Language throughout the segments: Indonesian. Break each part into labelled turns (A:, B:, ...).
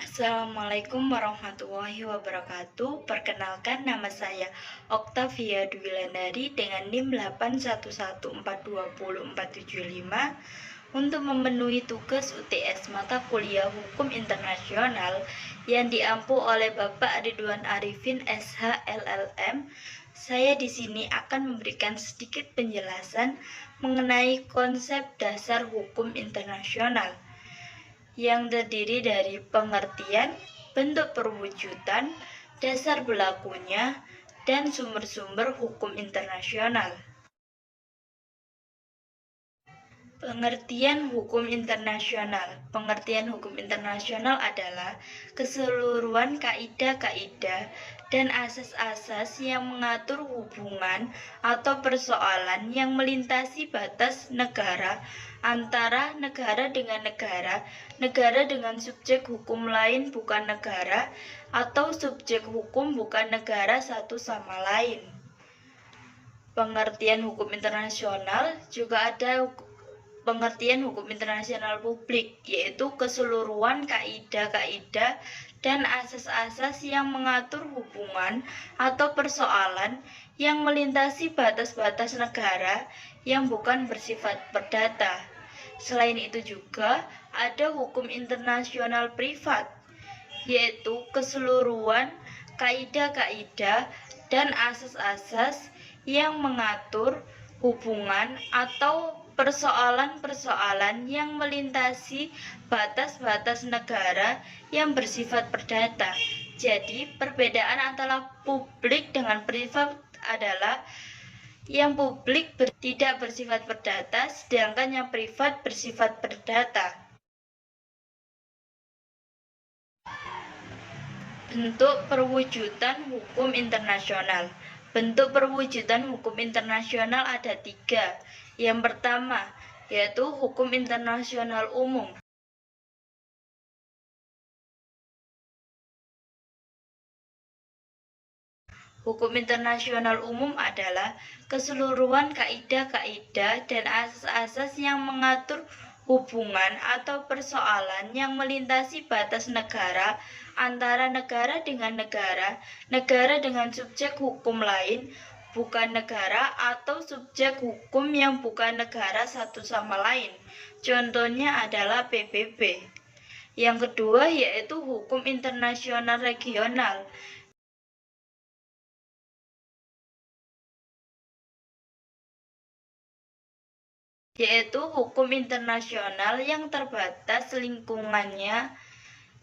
A: Assalamualaikum warahmatullahi wabarakatuh. Perkenalkan, nama saya Oktavia Dwilandari dengan NIM 811420475 untuk memenuhi tugas UTS mata kuliah Hukum Internasional yang diampu oleh Bapak Ridwan Arifin SH LLM. Saya di sini akan memberikan sedikit penjelasan mengenai konsep dasar hukum internasional yang terdiri dari pengertian, bentuk perwujudan, dasar berlakunya, dan sumber-sumber hukum internasional. Pengertian hukum internasional. Pengertian hukum internasional adalah keseluruhan kaidah-kaidah dan asas-asas yang mengatur hubungan atau persoalan yang melintasi batas negara antara negara dengan negara, negara dengan subjek hukum lain bukan negara, atau subjek hukum bukan negara satu sama lain. Pengertian hukum internasional juga ada pengertian hukum internasional publik, yaitu keseluruhan kaidah-kaidah dan asas-asas yang mengatur hubungan atau persoalan yang melintasi batas-batas negara yang bukan bersifat perdata. Selain itu juga ada hukum internasional privat, yaitu keseluruhan kaidah-kaidah dan asas-asas yang mengatur hubungan atau persoalan-persoalan yang melintasi batas-batas negara yang bersifat perdata. Jadi, perbedaan antara publik dengan privat adalah yang publik tidak bersifat perdata, sedangkan yang privat bersifat perdata. Bentuk perwujudan hukum internasional. Bentuk perwujudan hukum internasional ada 3. Yang pertama, yaitu hukum internasional umum. Hukum internasional umum adalah keseluruhan kaidah-kaidah dan asas-asas yang mengatur hubungan atau persoalan yang melintasi batas negara antara negara dengan negara, negara dengan subjek hukum lain bukan negara, atau subjek hukum yang bukan negara satu sama lain. Contohnya adalah PBB. Yang kedua yaitu hukum internasional regional, yaitu hukum internasional yang terbatas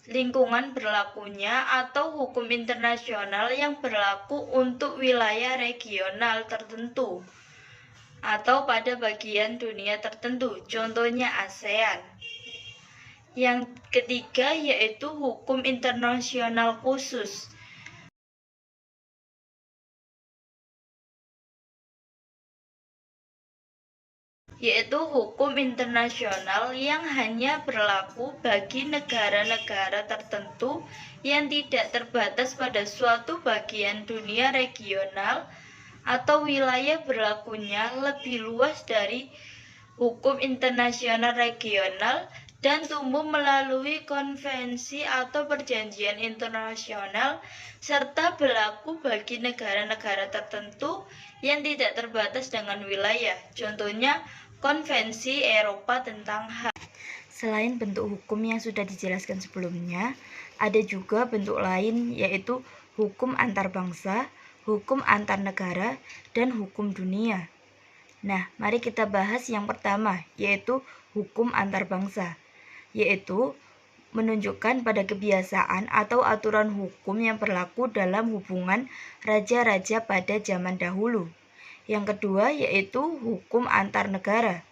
A: lingkungan berlakunya, atau hukum internasional yang berlaku untuk wilayah regional tertentu atau pada bagian dunia tertentu, contohnya ASEAN. Yang ketiga yaitu hukum internasional khusus, yaitu hukum internasional yang hanya berlaku bagi negara-negara tertentu yang tidak terbatas pada suatu bagian dunia regional, atau wilayah berlakunya lebih luas dari hukum internasional regional dan tumbuh melalui konvensi atau perjanjian internasional, serta berlaku bagi negara-negara tertentu yang tidak terbatas dengan wilayah, contohnya Konvensi Eropa tentang HAM. Selain bentuk hukum yang sudah dijelaskan sebelumnya, ada juga bentuk lain yaitu hukum antar bangsa, hukum antar negara, dan hukum dunia. Nah, mari kita bahas yang pertama, yaitu hukum antar bangsa, yaitu menunjukkan pada kebiasaan atau aturan hukum yang berlaku dalam hubungan raja-raja pada zaman dahulu. Yang kedua yaitu hukum antar negara.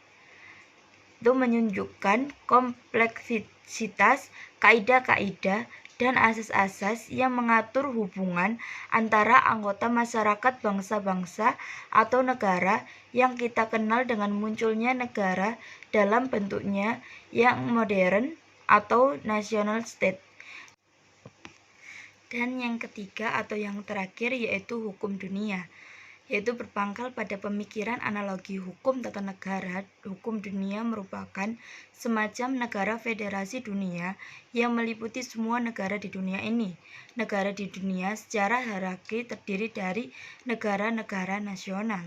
A: Itu menunjukkan kompleksitas kaidah-kaidah dan asas-asas yang mengatur hubungan antara anggota masyarakat bangsa-bangsa atau negara yang kita kenal dengan munculnya negara dalam bentuknya yang modern atau national state. Dan yang ketiga atau yang terakhir yaitu hukum dunia.
B: yaitu berpangkal pada pemikiran analogi hukum tata negara. Hukum dunia merupakan semacam negara federasi dunia yang meliputi semua negara di dunia ini. Negara di dunia secara hierarki terdiri dari negara-negara nasional.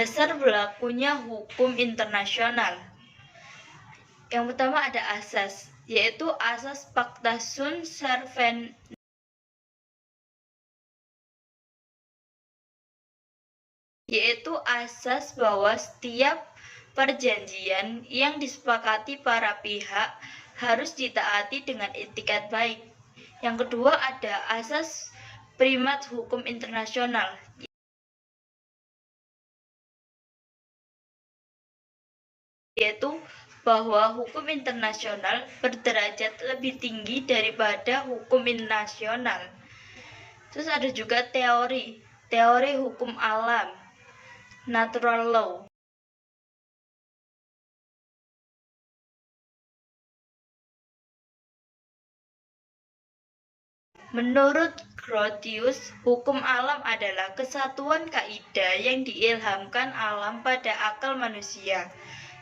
A: Dasar berlakunya hukum internasional. Yang pertama ada asas, yaitu asas Pacta Sunt Servanda, yaitu asas bahwa setiap perjanjian yang disepakati para pihak harus ditaati dengan etikat baik. Yang kedua ada asas primat hukum internasional, yaitu bahwa hukum internasional berderajat lebih tinggi daripada hukum nasional. Terus ada juga teori hukum alam, natural law. Menurut Grotius, hukum alam adalah kesatuan kaidah yang diilhamkan alam pada akal manusia.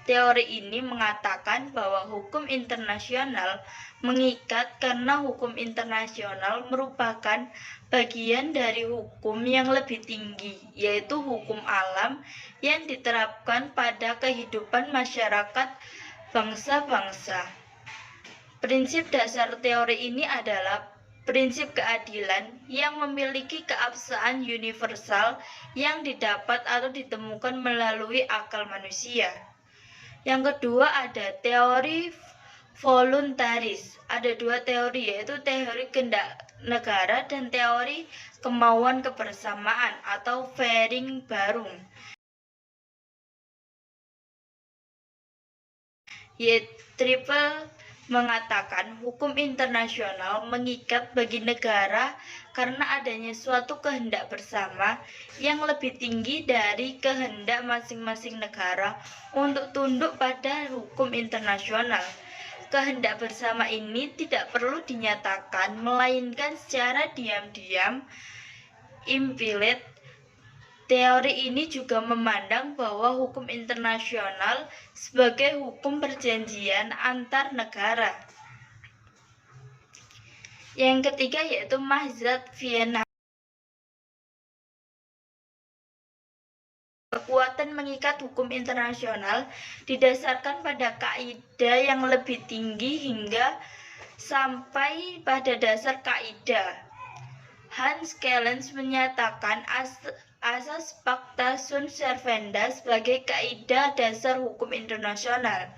A: Teori ini mengatakan bahwa hukum internasional mengikat karena hukum internasional merupakan bagian dari hukum yang lebih tinggi, yaitu hukum alam yang diterapkan pada kehidupan masyarakat bangsa-bangsa. Prinsip dasar teori ini adalah prinsip keadilan yang memiliki keabsahan universal yang didapat atau ditemukan melalui akal manusia. Yang kedua ada teori voluntaris. Ada dua teori, yaitu teori kehendak negara dan teori kemauan kebersamaan atau Vereinbarung. Triple mengatakan hukum internasional mengikat bagi negara karena adanya suatu kehendak bersama yang lebih tinggi dari kehendak masing-masing negara untuk tunduk pada hukum internasional. Kehendak bersama ini tidak perlu dinyatakan, melainkan secara diam-diam, implicit. Teori ini juga memandang bahwa hukum internasional sebagai hukum perjanjian antar negara. Yang ketiga yaitu Mazhat Vienna. Kekuatan mengikat hukum internasional didasarkan pada kaidah yang lebih tinggi hingga sampai pada dasar kaidah. Hans Kellens menyatakan asas Pacta Sunt Servanda sebagai kaidah dasar hukum internasional.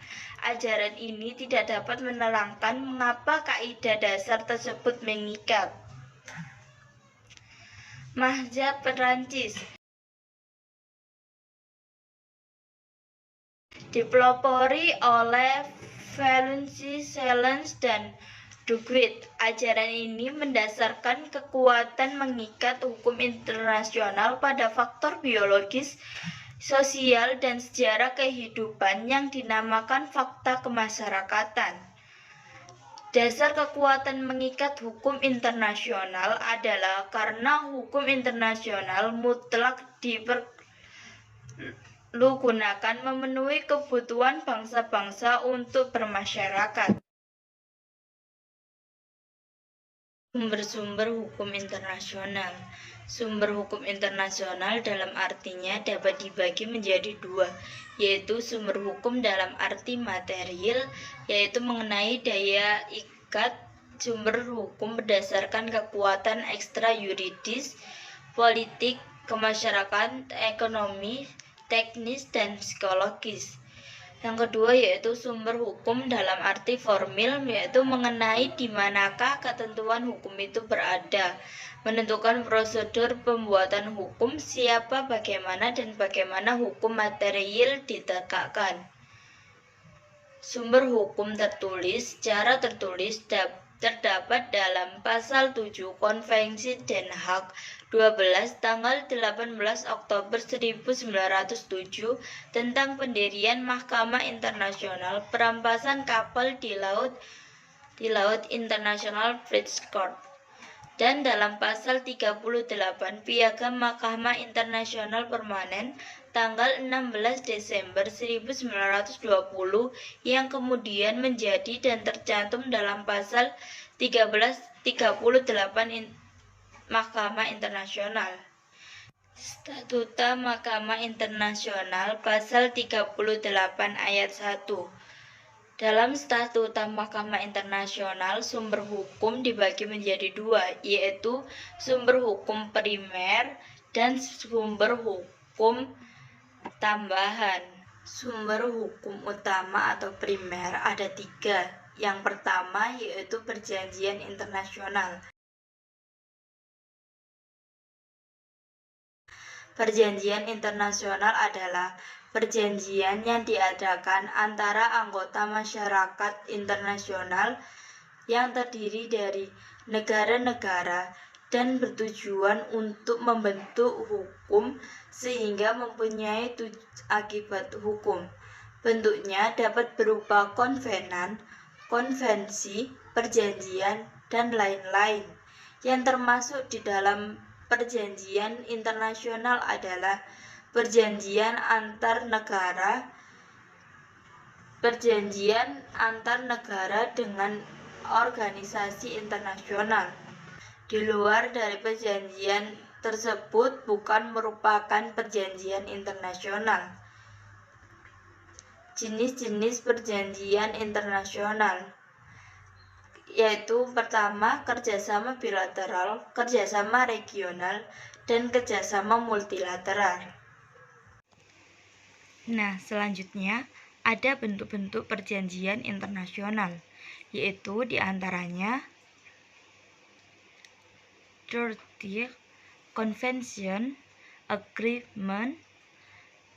A: Ajaran ini tidak dapat menerangkan mengapa kaidah dasar tersebut mengikat. Mazhab Perancis dipelopori oleh Valency, Sellens, dan Duguid. Ajaran ini mendasarkan kekuatan mengikat hukum internasional pada faktor biologis, sosial, dan sejarah kehidupan yang dinamakan fakta kemasyarakatan. Dasar kekuatan mengikat hukum internasional adalah karena hukum internasional mutlak diperlugunakan memenuhi kebutuhan bangsa-bangsa untuk bermasyarakat. Sumber-sumber hukum internasional. Sumber hukum internasional dalam artinya dapat dibagi menjadi dua, yaitu sumber hukum dalam arti material, yaitu mengenai daya ikat sumber hukum berdasarkan kekuatan ekstra yuridis, politik, kemasyarakatan, ekonomi, teknis, dan psikologis. Yang kedua yaitu sumber hukum dalam arti formil, yaitu mengenai di manakah ketentuan hukum itu berada, menentukan prosedur pembuatan hukum, siapa, bagaimana, dan bagaimana hukum material ditegakkan. Sumber hukum tertulis. Secara tertulis terdapat dalam pasal 7 Konvensi Den Haag 12 tanggal 18 Oktober 1907 tentang pendirian Mahkamah Internasional Perampasan Kapal di Laut International Fleet Court. dan dalam pasal 38 Piagam Mahkamah Internasional Permanen tanggal 16 Desember 1920 yang kemudian menjadi dan tercantum dalam pasal 1338 Mahkamah Internasional. Statuta Mahkamah Internasional pasal 38 ayat 1. Dalam Statuta Mahkamah Internasional, sumber hukum dibagi menjadi dua, yaitu sumber hukum primer dan sumber hukum tambahan. Sumber hukum utama atau primer ada tiga. Yang pertama yaitu perjanjian internasional. Perjanjian internasional adalah perjanjian yang diadakan antara anggota masyarakat internasional yang terdiri dari negara-negara dan bertujuan untuk membentuk hukum sehingga mempunyai akibat hukum. Bentuknya dapat berupa konvenan, konvensi, perjanjian, dan lain-lain. Yang termasuk di dalam perjanjian internasional adalah perjanjian antar negara dengan organisasi internasional. Di luar dari perjanjian tersebut bukan merupakan perjanjian internasional. Jenis-jenis perjanjian internasional yaitu pertama kerjasama bilateral, kerjasama regional, dan kerjasama multilateral.
B: Nah, selanjutnya ada bentuk-bentuk perjanjian internasional, yaitu diantaranya Treaty, Convention, Agreement,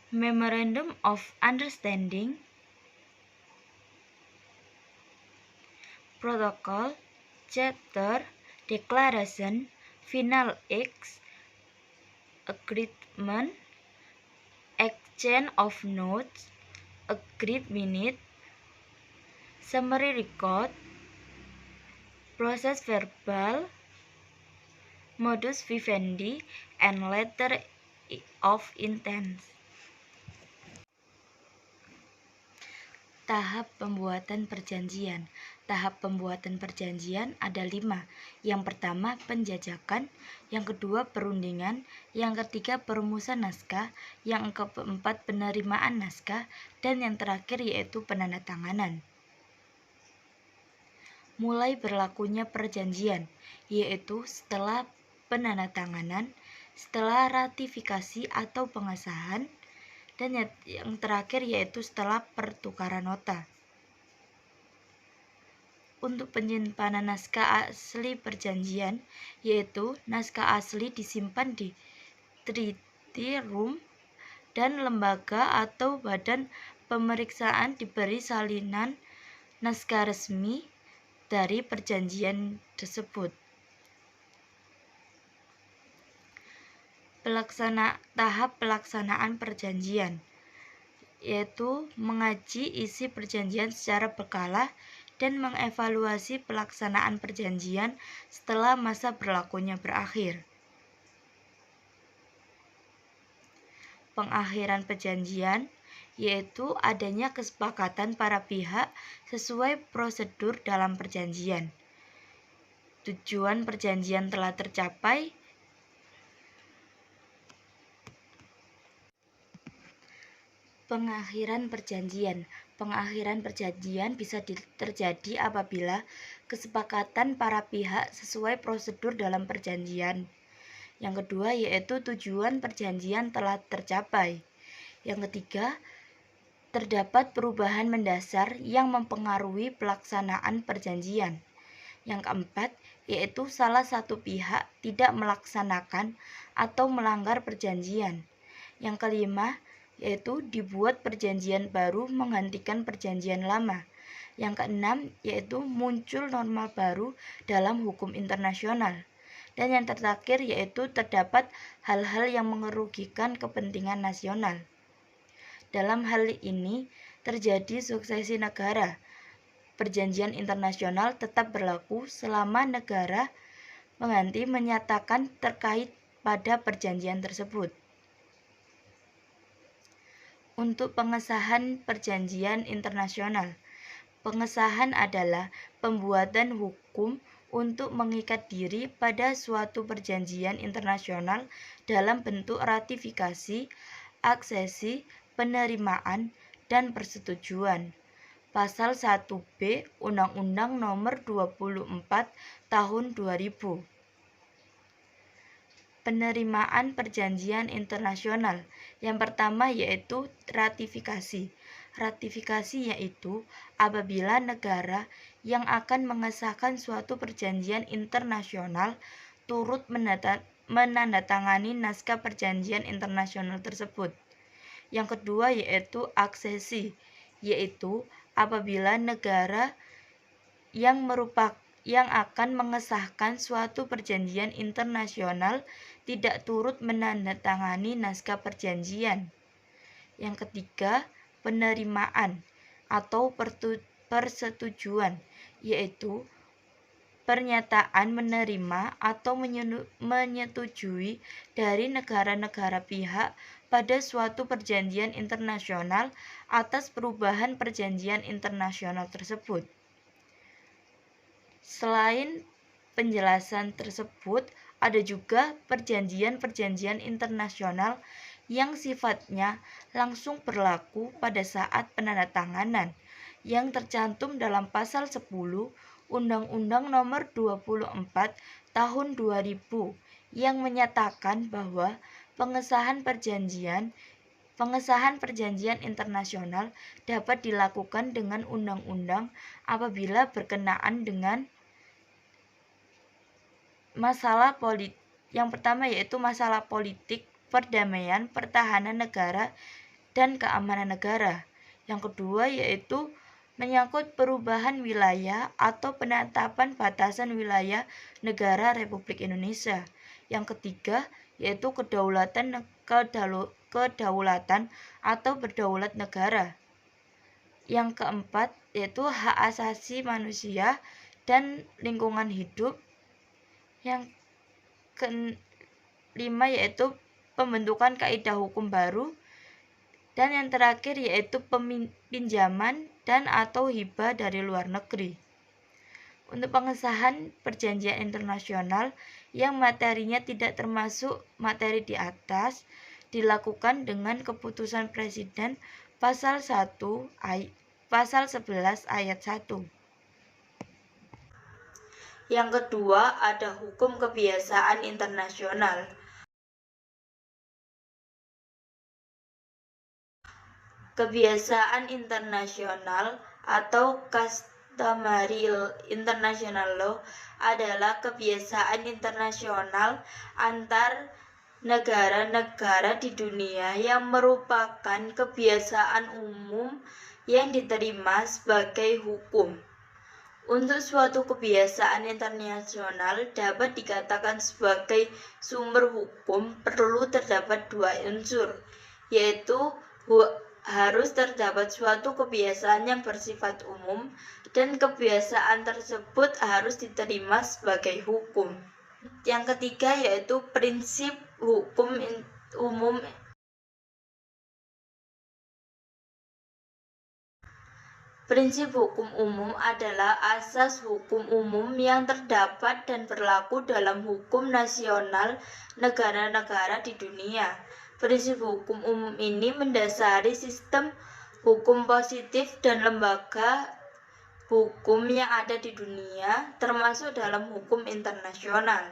B: Memorandum of Understanding, Protocol, Charter, Declaration, Final Acts, Agreement, Exchange of Notes, Agreed Minute, Summary Record, Process Verbal, Modus Vivendi, and Letter of Intent. Tahap pembuatan perjanjian. Tahap pembuatan perjanjian ada 5. Yang pertama penjajakan, yang kedua perundingan, yang ketiga perumusan naskah, yang keempat penerimaan naskah, dan yang terakhir yaitu penandatanganan. Mulai berlakunya perjanjian, yaitu setelah penandatanganan, setelah ratifikasi atau pengesahan, dan yang terakhir yaitu setelah pertukaran nota. Untuk penyimpanan naskah asli perjanjian, yaitu naskah asli disimpan di treaty room dan lembaga atau badan pemeriksaan diberi salinan naskah resmi dari perjanjian tersebut. Tahap pelaksanaan perjanjian, yaitu mengaji isi perjanjian secara berkala dan mengevaluasi pelaksanaan perjanjian setelah masa berlakunya berakhir. Pengakhiran perjanjian, yaitu adanya kesepakatan para pihak sesuai prosedur dalam perjanjian. Tujuan perjanjian telah tercapai. Pengakhiran perjanjian. Pengakhiran perjanjian bisa terjadi apabila kesepakatan para pihak sesuai prosedur dalam perjanjian. Yang kedua yaitu tujuan perjanjian telah tercapai. Yang ketiga, terdapat perubahan mendasar yang mempengaruhi pelaksanaan perjanjian. Yang keempat, yaitu salah satu pihak tidak melaksanakan atau melanggar perjanjian. Yang kelima, yaitu dibuat perjanjian baru menggantikan perjanjian lama. Yang keenam, yaitu muncul norma baru dalam hukum internasional. Dan yang terakhir yaitu terdapat hal-hal yang merugikan kepentingan nasional. Dalam hal ini terjadi suksesi negara. Perjanjian internasional tetap berlaku selama negara pengganti menyatakan terkait pada perjanjian tersebut. Untuk pengesahan perjanjian internasional, pengesahan adalah pembuatan hukum untuk mengikat diri pada suatu perjanjian internasional dalam bentuk ratifikasi, aksesi, penerimaan, dan persetujuan. Pasal 1B Undang-Undang Nomor 24 Tahun 2000. Penerimaan perjanjian internasional. Yang pertama yaitu ratifikasi. Ratifikasi yaitu apabila negara yang akan mengesahkan suatu perjanjian internasional turut menandatangani naskah perjanjian internasional tersebut. Yang kedua yaitu aksesi, yaitu apabila negara yang akan mengesahkan suatu perjanjian internasional tidak turut menandatangani naskah perjanjian. Yang ketiga, penerimaan atau persetujuan, yaitu pernyataan menerima atau menyetujui dari negara-negara pihak pada suatu perjanjian internasional atas perubahan perjanjian internasional tersebut. Selain penjelasan tersebut, ada juga perjanjian-perjanjian internasional yang sifatnya langsung berlaku pada saat penandatanganan yang tercantum dalam pasal 10 Undang-Undang Nomor 24 Tahun 2000 yang menyatakan bahwa pengesahan perjanjian internasional dapat dilakukan dengan undang-undang apabila berkenaan dengan masalah politik. Yang pertama yaitu masalah politik, perdamaian, pertahanan negara, dan keamanan negara. Yang kedua yaitu menyangkut perubahan wilayah atau penetapan batasan wilayah negara Republik Indonesia. Yang ketiga yaitu kedaulatan atau berdaulat negara. Yang keempat yaitu hak asasi manusia dan lingkungan hidup. Yang kelima yaitu pembentukan kaidah hukum baru. Dan yang terakhir yaitu pinjaman dan atau hibah dari luar negeri. Untuk pengesahan perjanjian internasional yang materinya tidak termasuk materi di atas dilakukan dengan keputusan Presiden pasal 11 ayat 1. Yang kedua ada hukum kebiasaan internasional. Kebiasaan internasional atau customary international law adalah kebiasaan internasional antar negara-negara di dunia yang merupakan kebiasaan umum yang diterima sebagai hukum. Untuk suatu kebiasaan internasional dapat dikatakan sebagai sumber hukum perlu terdapat dua unsur, yaitu harus terdapat suatu kebiasaan yang bersifat umum dan kebiasaan tersebut harus diterima sebagai hukum. Yang ketiga yaitu prinsip hukum umum. Prinsip hukum umum adalah asas hukum umum yang terdapat dan berlaku dalam hukum nasional negara-negara di dunia. Prinsip hukum umum ini mendasari sistem hukum positif dan lembaga hukum yang ada di dunia, termasuk dalam hukum internasional.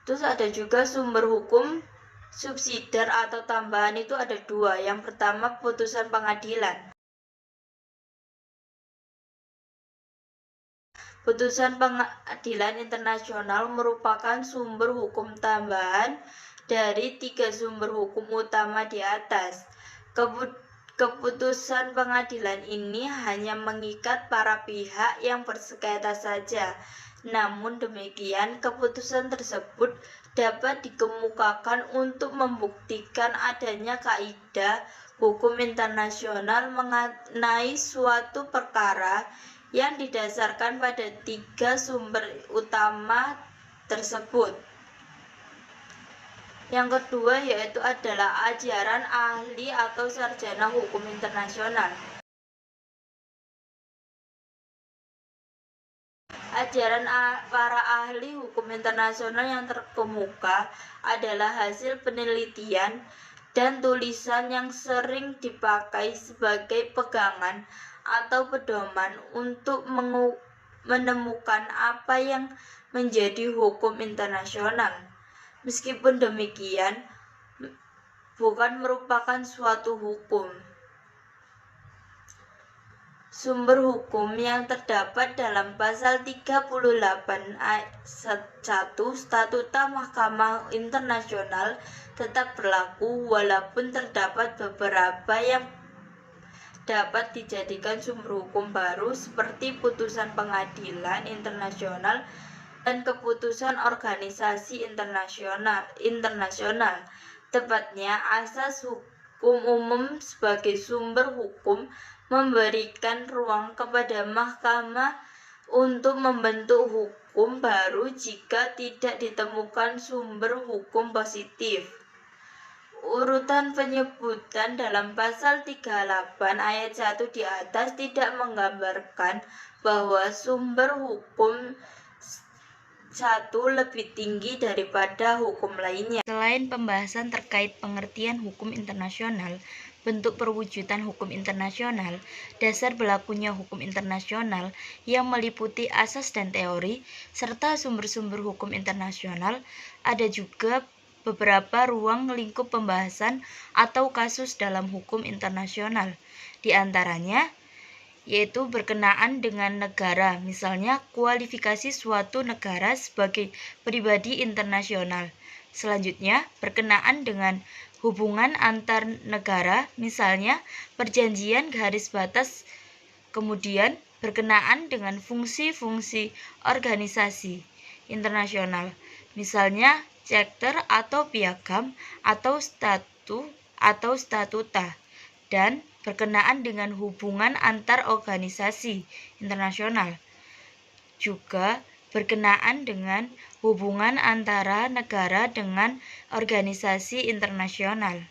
B: Terus ada juga sumber hukum subsidiar atau tambahan, itu ada dua. Yang pertama putusan pengadilan. Putusan pengadilan internasional merupakan sumber hukum tambahan dari tiga sumber hukum utama di atas. Keputusan pengadilan ini hanya mengikat para pihak yang bersengketa saja. Namun demikian, keputusan tersebut dapat dikemukakan untuk membuktikan adanya kaidah hukum internasional mengenai suatu perkara
A: yang didasarkan pada 3 sumber utama tersebut. Yang kedua yaitu adalah ajaran ahli atau sarjana hukum internasional. Ajaran para ahli hukum internasional yang terkemuka adalah hasil penelitian dan tulisan yang sering dipakai sebagai pegangan atau pedoman untuk menemukan apa yang menjadi hukum internasional. Meskipun demikian, bukan merupakan suatu hukum. Sumber hukum yang terdapat dalam pasal 38 ayat 1 Statuta Mahkamah Internasional tetap berlaku walaupun terdapat beberapa yang dapat dijadikan sumber hukum baru seperti putusan pengadilan internasional dan keputusan organisasi internasional. Tepatnya, asas hukum umum sebagai sumber hukum memberikan ruang kepada mahkamah untuk membentuk hukum baru jika tidak ditemukan sumber hukum positif. Urutan penyebutan dalam pasal 38 ayat 1 di atas tidak menggambarkan bahwa sumber hukum satu lebih tinggi daripada hukum lainnya.
B: Selain pembahasan terkait pengertian hukum internasional, bentuk perwujudan hukum internasional, dasar berlakunya hukum internasional yang meliputi asas dan teori, serta sumber-sumber hukum internasional, ada juga beberapa ruang lingkup pembahasan atau kasus dalam hukum internasional. Di antaranya, yaitu berkenaan dengan negara, misalnya kualifikasi suatu negara sebagai pribadi internasional. Selanjutnya, berkenaan dengan hubungan antar negara, misalnya perjanjian garis batas. Kemudian, berkenaan dengan fungsi-fungsi organisasi internasional, misalnya charter atau piagam atau statuta, dan berkenaan dengan hubungan antar organisasi internasional. Juga berkenaan dengan hubungan antara negara dengan organisasi internasional.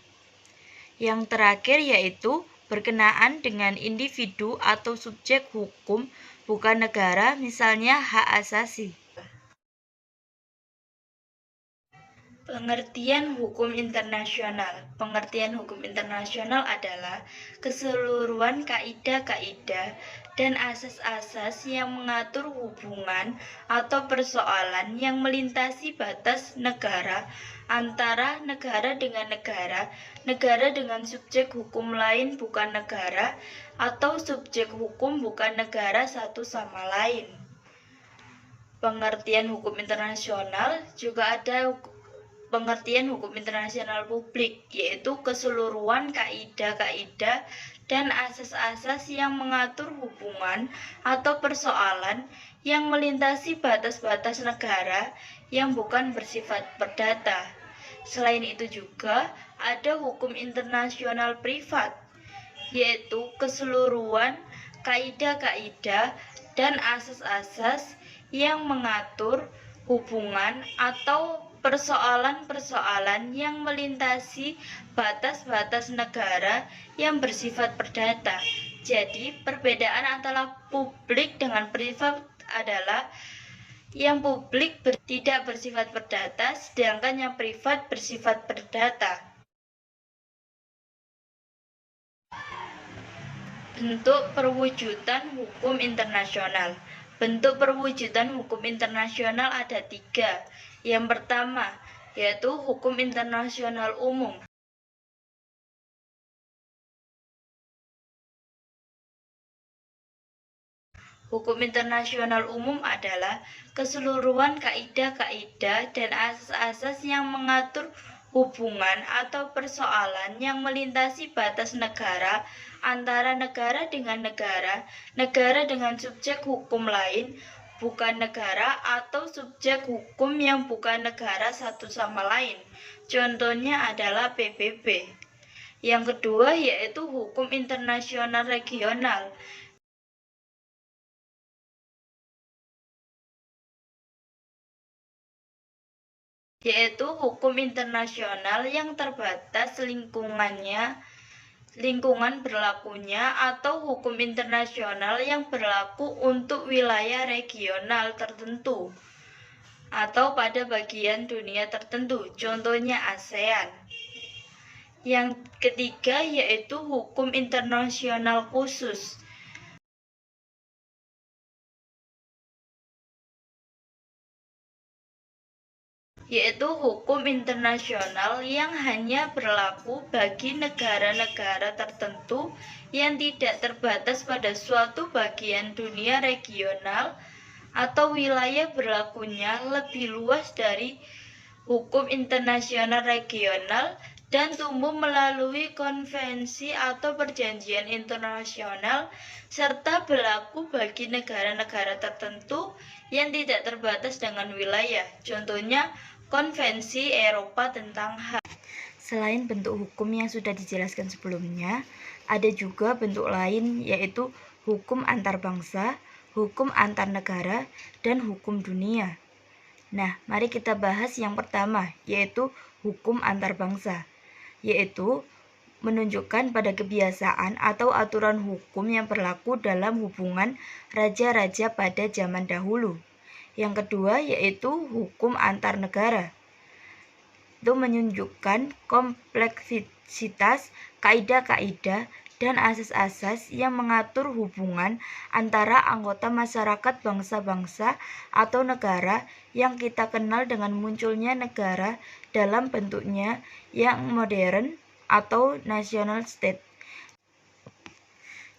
B: Yang terakhir yaitu berkenaan dengan individu atau subjek hukum bukan negara, misalnya hak asasi.
A: Pengertian hukum internasional. Pengertian hukum internasional adalah keseluruhan kaidah-kaidah dan asas-asas yang mengatur hubungan atau persoalan yang melintasi batas negara, antara negara dengan negara, negara dengan subjek hukum lain bukan negara, atau subjek hukum bukan negara satu sama lain. Pengertian hukum internasional juga ada pengertian hukum internasional publik, yaitu keseluruhan kaidah-kaidah dan asas-asas yang mengatur hubungan atau persoalan yang melintasi batas-batas negara yang bukan bersifat perdata. Selain itu juga ada hukum internasional privat, yaitu keseluruhan kaidah-kaidah dan asas-asas yang mengatur hubungan atau persoalan-persoalan yang melintasi batas-batas negara yang bersifat perdata. Jadi, perbedaan antara publik dengan privat adalah yang publik tidak bersifat perdata, sedangkan yang privat bersifat perdata. Bentuk perwujudan hukum internasional. Bentuk perwujudan hukum internasional ada 3. Yang pertama, yaitu hukum internasional umum. Hukum internasional umum adalah keseluruhan kaidah-kaidah dan asas-asas yang mengatur hubungan atau persoalan yang melintasi batas negara, antara negara dengan negara, negara dengan subjek hukum lain bukan negara, atau subjek hukum yang bukan negara satu sama lain. Contohnya adalah PBB. Yang kedua yaitu hukum internasional regional. yaitu hukum internasional yang terbatas lingkungan berlakunya, atau hukum internasional yang berlaku untuk wilayah regional tertentu atau pada bagian dunia tertentu, contohnya ASEAN. Yang ketiga yaitu hukum internasional khusus, yaitu hukum internasional yang hanya berlaku bagi negara-negara tertentu yang tidak terbatas pada suatu bagian dunia regional, atau wilayah berlakunya lebih luas dari hukum internasional regional dan tumbuh melalui konvensi atau perjanjian internasional, serta berlaku bagi negara-negara tertentu yang tidak terbatas dengan wilayah, contohnya Konvensi Eropa tentang HAM.
B: Selain bentuk hukum yang sudah dijelaskan sebelumnya, ada juga bentuk lain yaitu hukum antar bangsa, hukum antar negara, dan hukum dunia. Nah, mari kita bahas yang pertama, yaitu hukum antar bangsa, yaitu menunjukkan pada kebiasaan atau aturan hukum yang berlaku dalam hubungan raja-raja pada zaman dahulu. Yang kedua yaitu hukum antar negara. Itu menunjukkan kompleksitas kaidah-kaidah dan asas-asas yang mengatur hubungan antara anggota masyarakat bangsa-bangsa atau negara yang kita kenal dengan munculnya negara dalam bentuknya yang modern atau national state.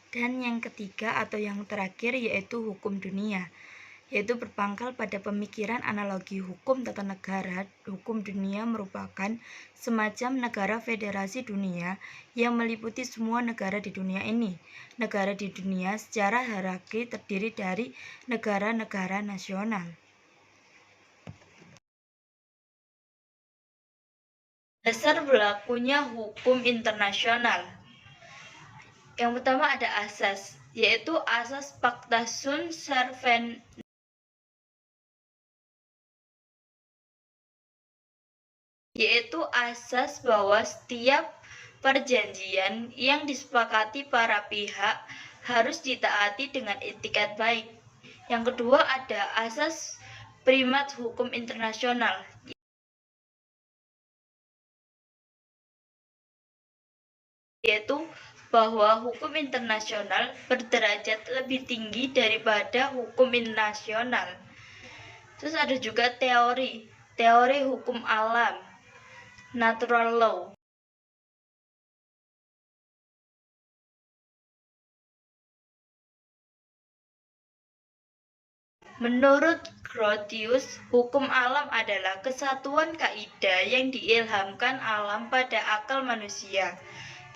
B: Dan yang ketiga atau yang terakhir yaitu hukum dunia, yaitu berpangkal pada pemikiran analogi hukum tata negara. Hukum dunia merupakan semacam negara federasi dunia yang meliputi semua negara di dunia ini. Negara di dunia secara hierarki terdiri dari negara-negara nasional.
A: Dasar berlakunya hukum internasional. Yang pertama ada asas, yaitu asas Pacta Sunt Servanda, yaitu asas bahwa setiap perjanjian yang disepakati para pihak harus ditaati dengan itikat baik. Yang kedua ada asas primat hukum internasional, yaitu bahwa hukum internasional berderajat lebih tinggi daripada hukum nasional. Terus ada juga teori hukum alam, natural law. Menurut Grotius, hukum alam adalah kesatuan kaidah yang diilhamkan alam pada akal manusia.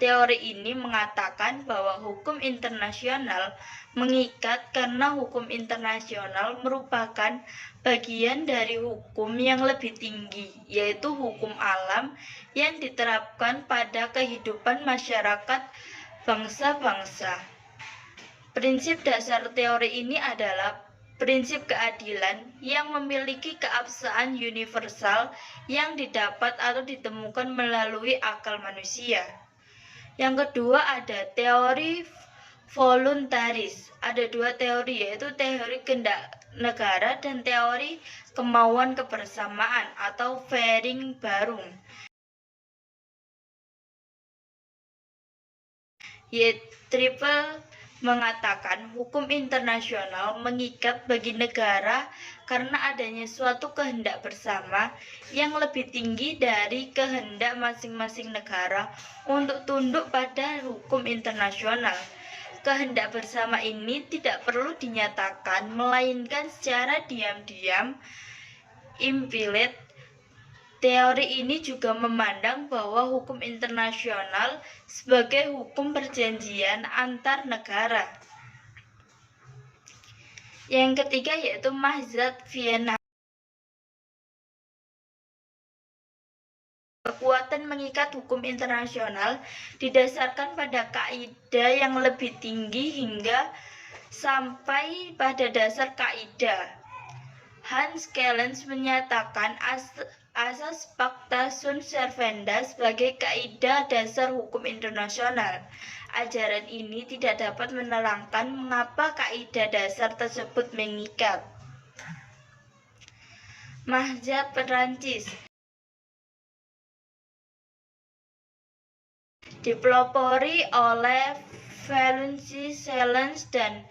A: Teori ini mengatakan bahwa hukum internasional mengikat karena hukum internasional merupakan bagian dari hukum yang lebih tinggi, yaitu hukum alam yang diterapkan pada kehidupan masyarakat bangsa-bangsa. Prinsip dasar teori ini adalah prinsip keadilan yang memiliki keabsahan universal yang didapat atau ditemukan melalui akal manusia. Yang kedua ada teori voluntaris. Ada dua teori, yaitu teori kehendak negara dan teori kemauan kebersamaan atau Vereinbarung. Triple mengatakan hukum internasional mengikat bagi negara karena adanya suatu kehendak bersama yang lebih tinggi dari kehendak masing-masing negara untuk tunduk pada hukum internasional. Kehendak bersama ini tidak perlu dinyatakan, melainkan secara diam-diam, implicit. Teori ini juga memandang bahwa hukum internasional sebagai hukum perjanjian antar negara. Yang ketiga yaitu Mazhat Vienna. Kekuatan mengikat hukum internasional didasarkan pada kaidah yang lebih tinggi hingga sampai pada dasar kaidah. Hans Kellens menyatakan asas pacta sunt servanda sebagai kaidah dasar hukum internasional. Ajaran ini tidak dapat menerangkan mengapa kaidah dasar tersebut mengikat. Mazhab Perancis dipelopori oleh Valency, Selens, dan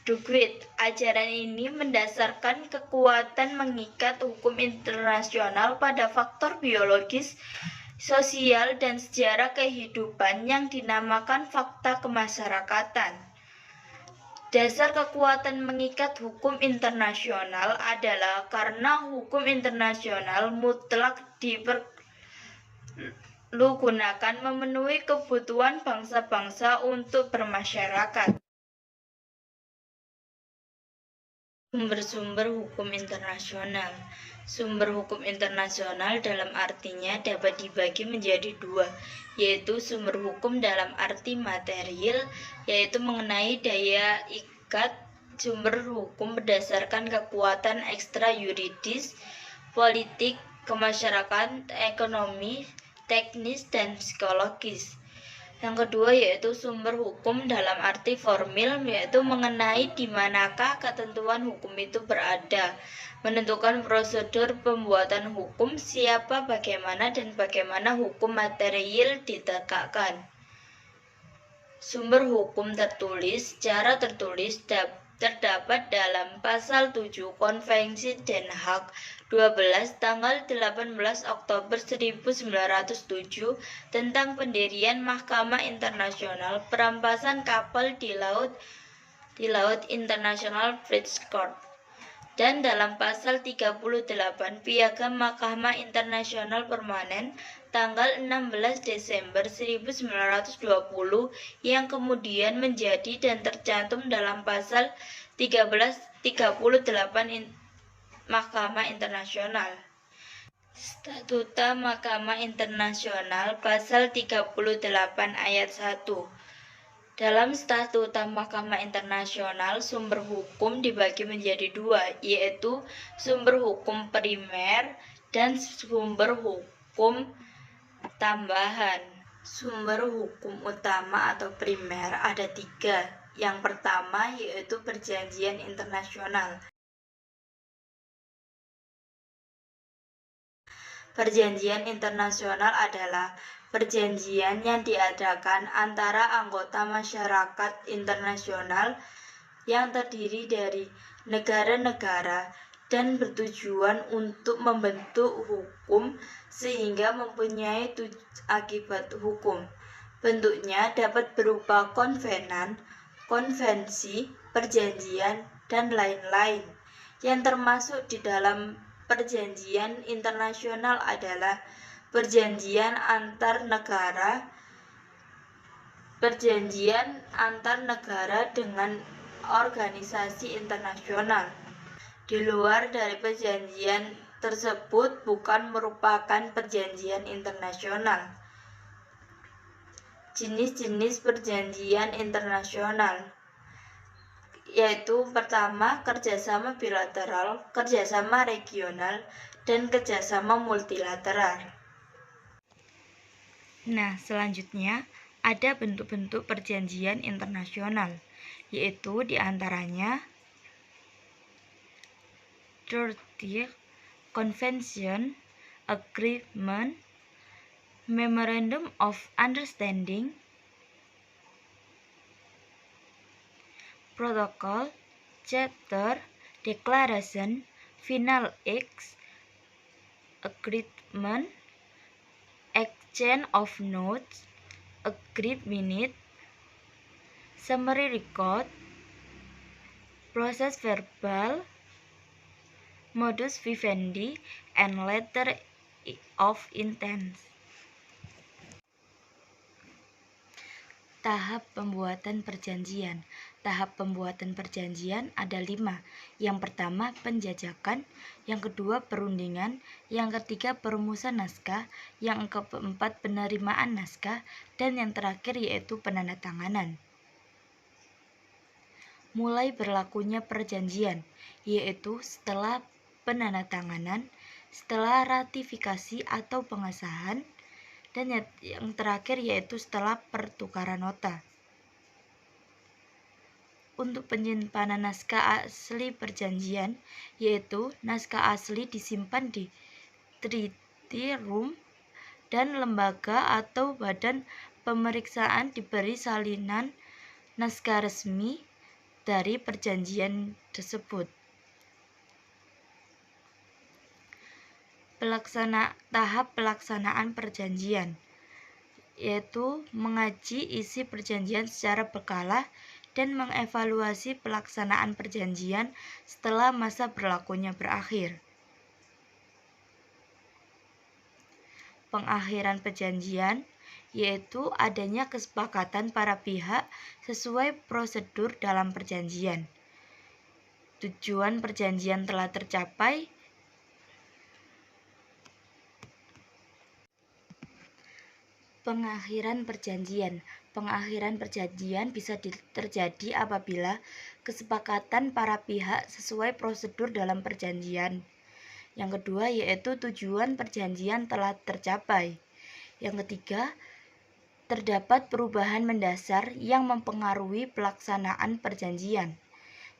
A: Duguid. Ajaran ini mendasarkan kekuatan mengikat hukum internasional pada faktor biologis, sosial, dan sejarah kehidupan yang dinamakan fakta kemasyarakatan. Dasar kekuatan mengikat hukum internasional adalah karena hukum internasional mutlak diperlugunakan memenuhi kebutuhan bangsa-bangsa untuk bermasyarakat. Sumber-sumber hukum internasional. Sumber hukum internasional dalam artinya dapat dibagi menjadi dua, yaitu sumber hukum dalam arti material, yaitu mengenai daya ikat sumber hukum berdasarkan kekuatan ekstra yuridis, politik, kemasyarakatan, ekonomi, teknis, dan psikologis. Yang kedua yaitu sumber hukum dalam arti formil, yaitu mengenai di manakah ketentuan hukum itu berada, menentukan prosedur pembuatan hukum, siapa, bagaimana, dan bagaimana hukum material ditegakkan. Sumber hukum tertulis. Secara tertulis terdapat dalam pasal 7 Konvensi Den Haag 12 tanggal 18 Oktober 1907 tentang pendirian Mahkamah Internasional Perampasan Kapal di Laut International Bridge Court, dan dalam pasal 38 Piagam Mahkamah Internasional Permanen tanggal 16 Desember 1920 yang kemudian menjadi dan tercantum dalam pasal 1338 Mahkamah Internasional. Statuta Mahkamah Internasional pasal 38 ayat 1. Dalam Statuta Mahkamah Internasional, sumber hukum dibagi menjadi dua, yaitu sumber hukum primer dan sumber hukum tambahan. Sumber hukum utama atau primer ada tiga. Yang pertama yaitu perjanjian internasional. Perjanjian internasional adalah perjanjian yang diadakan antara anggota masyarakat internasional yang terdiri dari negara-negara dan bertujuan untuk membentuk hukum sehingga mempunyai akibat hukum. Bentuknya dapat berupa konvenan, konvensi, perjanjian, dan lain-lain. Yang termasuk di dalam perjanjian internasional adalah perjanjian antar negara dengan organisasi internasional. Di luar dari perjanjian tersebut bukan merupakan perjanjian internasional. Jenis-jenis perjanjian internasional yaitu pertama, kerjasama bilateral, kerjasama regional, dan kerjasama multilateral.
B: Nah, selanjutnya ada bentuk-bentuk perjanjian internasional, yaitu diantaranya Treaty, Convention, Agreement, Memorandum of Understanding, Protocol, Charter, Declaration, Final Acts, Agreement, Exchange of Notes, Agreed Minute, Summary Record, Process Verbal, Modus Vivendi, and Letter of Intent. Tahap pembuatan perjanjian. Tahap pembuatan perjanjian ada 5. Yang pertama penjajakan, yang kedua perundingan, yang ketiga perumusan naskah, yang keempat penerimaan naskah, dan yang terakhir yaitu penandatanganan. Mulai berlakunya perjanjian, yaitu setelah penandatanganan setelah ratifikasi atau pengesahan, dan yang terakhir yaitu setelah pertukaran nota. Untuk penyimpanan naskah asli perjanjian, yaitu naskah asli disimpan di treaty room dan lembaga atau badan pemeriksaan diberi salinan naskah resmi dari perjanjian tersebut. Tahap pelaksanaan perjanjian, yaitu mengaji isi perjanjian secara berkala dan mengevaluasi pelaksanaan perjanjian setelah masa berlakunya berakhir. Pengakhiran perjanjian, yaitu adanya kesepakatan para pihak sesuai prosedur dalam perjanjian. Tujuan perjanjian telah tercapai. Pengakhiran perjanjian. Pengakhiran perjanjian bisa terjadi apabila kesepakatan para pihak sesuai prosedur dalam perjanjian. Yang kedua yaitu tujuan perjanjian telah tercapai. Yang ketiga, terdapat perubahan mendasar yang mempengaruhi pelaksanaan perjanjian.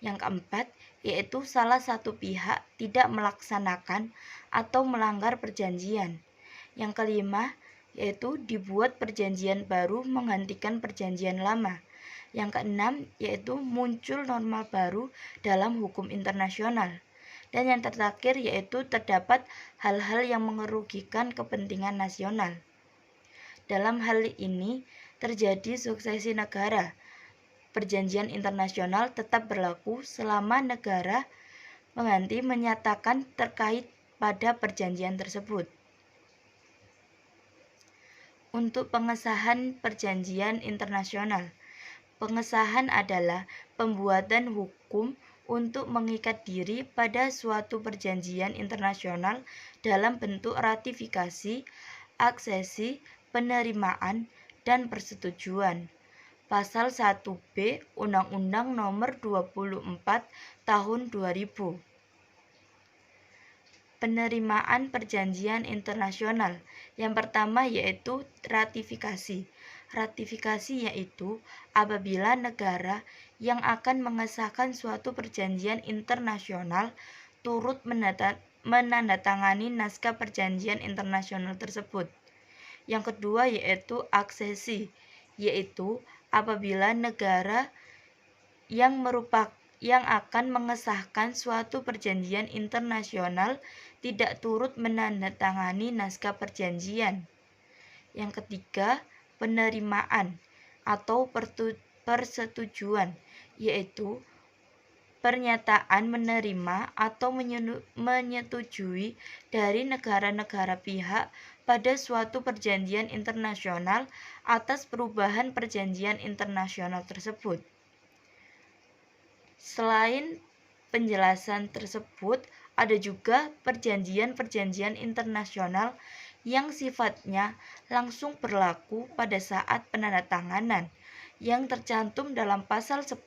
B: Yang keempat, yaitu salah satu pihak tidak melaksanakan atau melanggar perjanjian. Yang kelima, yaitu dibuat perjanjian baru menggantikan perjanjian lama. Yang keenam, yaitu muncul norma baru dalam hukum internasional. Dan yang terakhir yaitu terdapat hal-hal yang merugikan kepentingan nasional. Dalam hal ini terjadi suksesi negara. Perjanjian internasional tetap berlaku selama negara pengganti menyatakan terkait pada perjanjian tersebut. Untuk pengesahan perjanjian internasional, pengesahan adalah pembuatan hukum untuk mengikat diri pada suatu perjanjian internasional dalam bentuk ratifikasi, aksesi, penerimaan, dan persetujuan. Pasal 1B Undang-Undang Nomor 24 Tahun 2000. Penerimaan perjanjian internasional. Yang pertama yaitu ratifikasi. Ratifikasi yaitu apabila negara yang akan mengesahkan suatu perjanjian internasional turut menandatangani naskah perjanjian internasional tersebut. Yang kedua yaitu aksesi, yaitu apabila negara yang akan mengesahkan suatu perjanjian internasional tidak turut menandatangani naskah perjanjian. Yang ketiga, penerimaan atau persetujuan, yaitu pernyataan menerima atau menyetujui dari negara-negara pihak pada suatu perjanjian internasional atas perubahan perjanjian internasional tersebut. Selain penjelasan tersebut, ada juga perjanjian-perjanjian internasional yang sifatnya langsung berlaku pada saat penandatanganan yang tercantum dalam pasal 10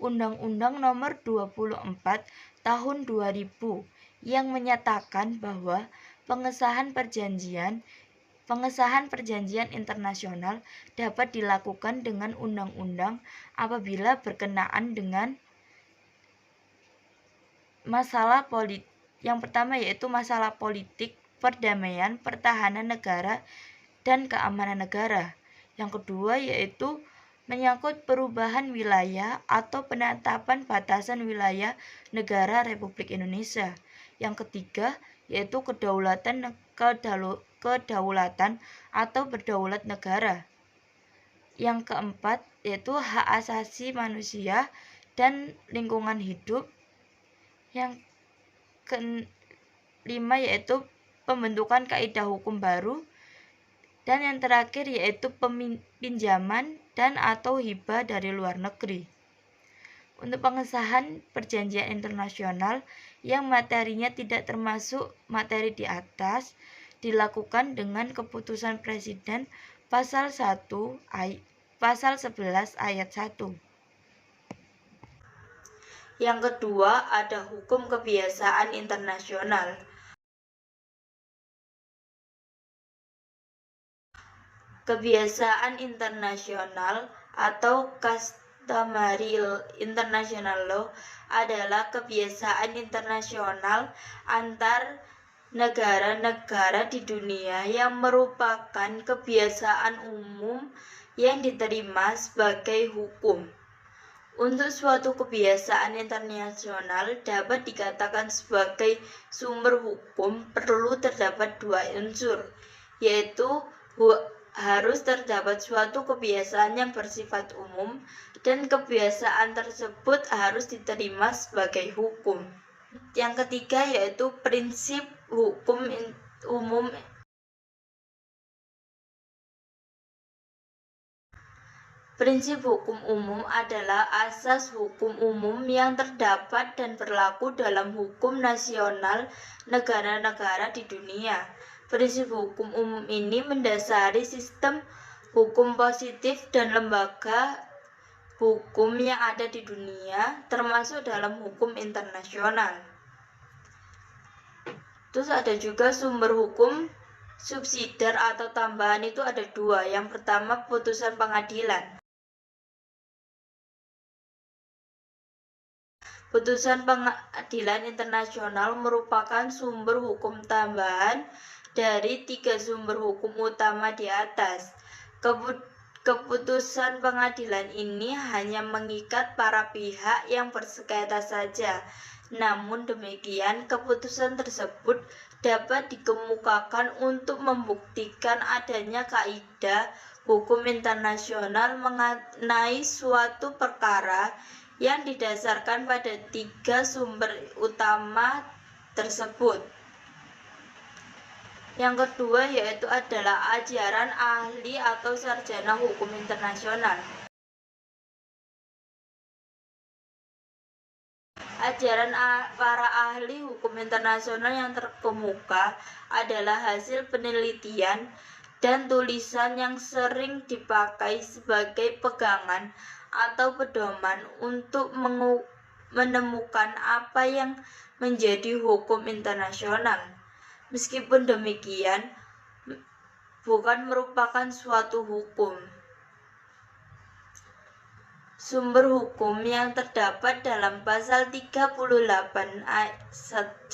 B: Undang-Undang Nomor 24 Tahun 2000 yang menyatakan bahwa pengesahan perjanjian internasional dapat dilakukan dengan undang-undang apabila berkenaan dengan masalah politik. Yang pertama yaitu masalah politik, perdamaian, pertahanan negara, dan keamanan negara. Yang kedua yaitu menyangkut perubahan wilayah atau penetapan batasan wilayah negara Republik Indonesia. Yang ketiga yaitu kedaulatan atau berdaulat negara. Yang keempat yaitu hak asasi manusia dan lingkungan hidup. Yang kelima yaitu pembentukan kaidah hukum baru. Dan yang terakhir yaitu pinjaman dan atau hibah dari luar negeri. Untuk pengesahan perjanjian internasional yang materinya tidak termasuk materi di atas dilakukan dengan keputusan Presiden pasal 11 ayat 1. Yang kedua ada hukum kebiasaan internasional.
A: Kebiasaan internasional atau customary international law adalah kebiasaan internasional antar negara-negara di dunia yang merupakan kebiasaan umum yang diterima sebagai hukum. Untuk suatu kebiasaan internasional dapat dikatakan sebagai sumber hukum, perlu terdapat dua unsur, yaitu harus terdapat suatu kebiasaan yang bersifat umum dan kebiasaan tersebut harus diterima sebagai hukum. Yang ketiga yaitu prinsip hukum umum. Prinsip hukum umum adalah asas hukum umum yang terdapat dan berlaku dalam hukum nasional negara-negara di dunia. Prinsip hukum umum ini mendasari sistem hukum positif dan lembaga hukum yang ada di dunia, termasuk dalam hukum internasional. Terus ada juga sumber hukum subsidiar atau tambahan, itu ada dua. Yang pertama, putusan pengadilan. Putusan pengadilan internasional merupakan sumber hukum tambahan dari tiga sumber hukum utama di atas. Keputusan pengadilan ini hanya mengikat para pihak yang bersengketa saja. Namun demikian, keputusan tersebut dapat dikemukakan untuk membuktikan adanya kaidah hukum internasional mengenai suatu perkara yang didasarkan pada tiga sumber utama tersebut. Yang kedua yaitu adalah ajaran ahli atau sarjana hukum internasional. Ajaran para ahli hukum internasional yang terkemuka adalah hasil penelitian dan tulisan yang sering dipakai sebagai pegangan atau pedoman untuk menemukan apa yang menjadi hukum internasional. Meskipun demikian, bukan merupakan suatu hukum. Sumber hukum yang terdapat dalam pasal 38 ayat 1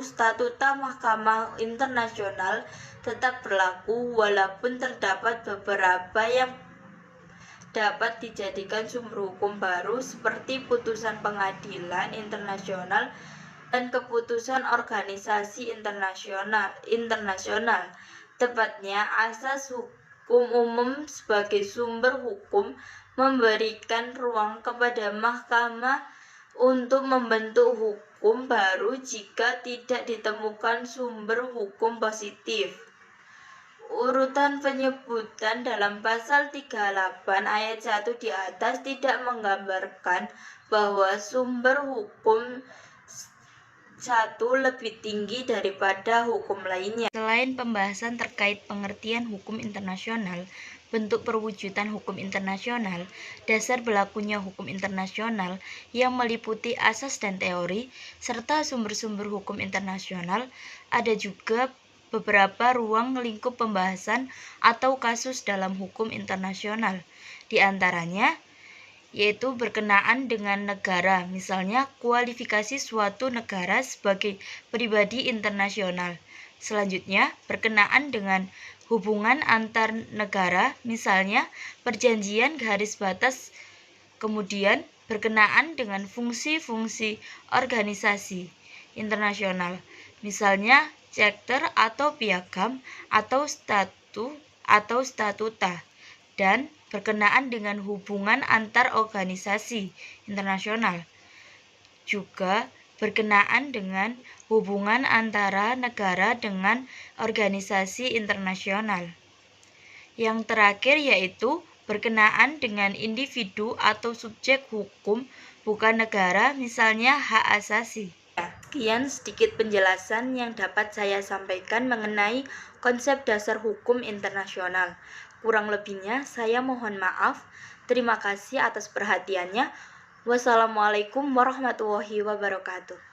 A: Statuta Mahkamah Internasional tetap berlaku walaupun terdapat beberapa yang dapat dijadikan sumber hukum baru seperti putusan pengadilan internasional dan keputusan organisasi internasional. Tepatnya, asas hukum umum sebagai sumber hukum memberikan ruang kepada mahkamah untuk membentuk hukum baru jika tidak ditemukan sumber hukum positif. Urutan penyebutan dalam pasal 38 ayat 1 di atas tidak menggambarkan bahwa sumber hukum satu lebih tinggi daripada hukum lainnya.
B: Selain pembahasan terkait pengertian hukum internasional, bentuk perwujudan hukum internasional, dasar berlakunya hukum internasional yang meliputi asas dan teori, serta sumber-sumber hukum internasional, ada juga beberapa ruang lingkup pembahasan atau kasus dalam hukum internasional. Di antaranya, yaitu berkenaan dengan negara, misalnya kualifikasi suatu negara sebagai pribadi internasional. Selanjutnya, berkenaan dengan hubungan antar negara, misalnya perjanjian garis batas. Kemudian, berkenaan dengan fungsi-fungsi organisasi internasional, misalnya charter atau piagam atau statuta, dan berkenaan dengan hubungan antar organisasi internasional. Juga berkenaan dengan hubungan antara negara dengan organisasi internasional. Yang terakhir yaitu berkenaan dengan individu atau subjek hukum bukan negara, misalnya hak asasi.
A: Sekian sedikit penjelasan yang dapat saya sampaikan mengenai konsep dasar hukum internasional. Kurang lebihnya saya mohon maaf. Terima kasih atas perhatiannya. Wassalamualaikum warahmatullahi wabarakatuh.